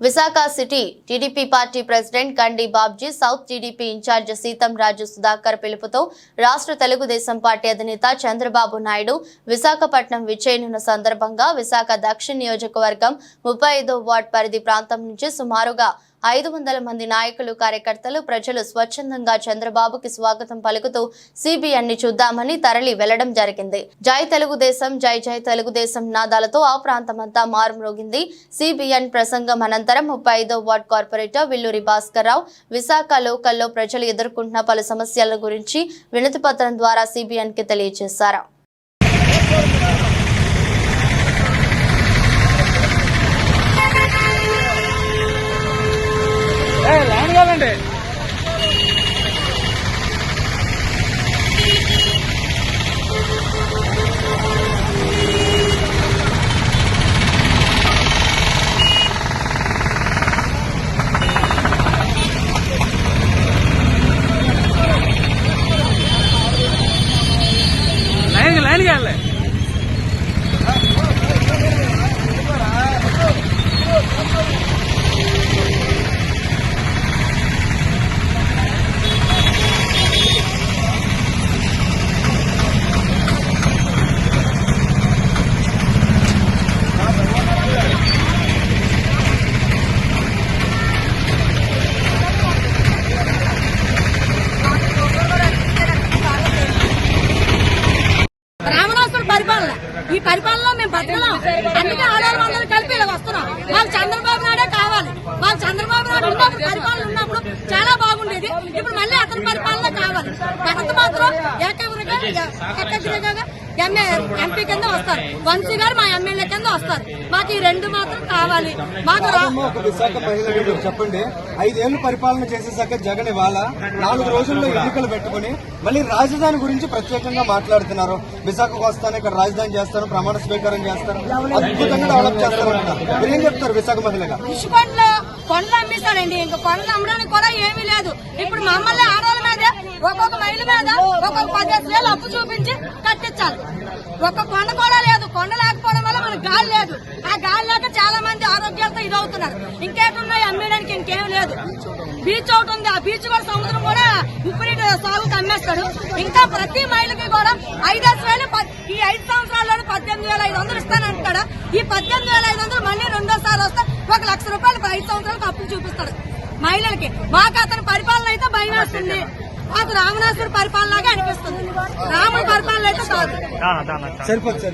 Visakha city TDP party president కండి Babji, south TDP incharge సీతం రాజు సుధాకర్ పిలుపుతో రాష్ట్ర తెలుగుదేశం పార్టీ అధినేత చంద్రబాబు నాయుడు విశాఖపట్నం విచ్చేయనున్న సందర్భంగా విశాఖ దక్షిణ నియోజకవర్గం 35వ వార్డ్ పరిధి ప్రాంతం నుంచి సుమారుగా 500 మంది నాయకులు, కార్యకర్తలు, ప్రజలు స్వచ్ఛందంగా చంద్రబాబుకి స్వాగతం పలుకుతూ సిబిఎన్ చూద్దామని తరలి వెళ్లడం జరిగింది. జై తెలుగుదేశం, జై జై తెలుగుదేశం నాదాలతో ఆ ప్రాంతమంతా మారుమ్రోగింది. సిబిఎన్ ప్రసంగం అనంతరం 35వ వార్డ్ కార్పొరేటర్ విల్లూరి భాస్కర్ రావు విశాఖ లోకల్లో ప్రజలు ఎదుర్కొంటున్న పలు సమస్యల గురించి వినతి పత్రం ద్వారా సిబిఎన్ కి తెలియజేశారు. लाइन क्या है? ఈ పరిపాలనలో మేము బతకలేం. అందుకే ఆడవాళ్ళందరూ కలిపి ఇలా వస్తున్నాం. మాకు చంద్రబాబు నాయుడే కావాలి. మాకు చంద్రబాబు నాయుడు ఉన్నప్పుడు, పరిపాలన ఉన్నప్పుడు చాలా బాగుండేది. ఇప్పుడు మళ్ళీ అతని పరిపాలన కావాలి. భరత్ మాత్రం ఏకగ్రీవంగా ఎంపీ కింద వస్తారు. వంశీ గారు మా ఎమ్మెల్యే కింద వస్తారు. మాకు ఈ రెండు మాత్రం కావాలి. మాకు విశాఖ మహిళలు చెప్పండి, 5 ఏళ్లు పరిపాలన చేసేసాక జగన్ ఇవాళ 4 రోజుల్లో ఎన్నికలు పెట్టుకుని మళ్ళీ రాజధాని గురించి ప్రత్యేకంగా మాట్లాడుతున్నారు. విశాఖకు వస్తాను, ఇక్కడ రాజధాని చేస్తాను, ప్రమాణ స్వీకారం చేస్తారు, అద్భుతంగా డెవలప్ చేస్తారంట. మీరు ఏం చెప్తారు విశాఖ మహిళగా? ఇసుకొండలో కొండలు అమ్మిస్తారండి. ఇంకా కొండలు అమ్మడానికి కూడా ఏమీ లేదు. ఇప్పుడు మమ్మల్ని ఆడవాళ్ళ మీద, ఒక్కొక్క మహిళ మీద ఒక్కొక్క 10 వేలు అప్పు చూపించి కట్టించాలి. ఒక్క కొండ కూడా లేదు. కొండ లేకపోవడం వల్ల మనకు గాలి లేదు. ఆ గాలి లేక చాలా మంది ఆరోగ్యాలతో ఇదవుతున్నారు. ఇంకేటున్నాయి అమ్మేయడానికి? ఇంకేం లేదు. బీచ్ ఒకటి ఉంది. ఆ బీచ్ కూడా, సముద్రం కూడా ఉప్పునీటి సాగుకు అమ్మేస్తాడు. ఇంకా ప్రతి మహిళకి కూడా 5 వేలు ఈ 5 సంవత్సరాల్లోనే 18,500 ఇస్తానంటాడు. ఈ 18,500 మళ్ళీ రెండోసారి వస్తే 1 లక్ష రూపాయలు 5 సంవత్సరాలకు అప్పులు చూపిస్తాడు మహిళలకి. మాకు అతని పరిపాలన అయితే భయం వేస్తుంది. మాకు రామనాథుడి పరిపాలనగా అనిపిస్తుంది. రాముడి పరిపాలన అయితే కాదు. సరిపోతుంది.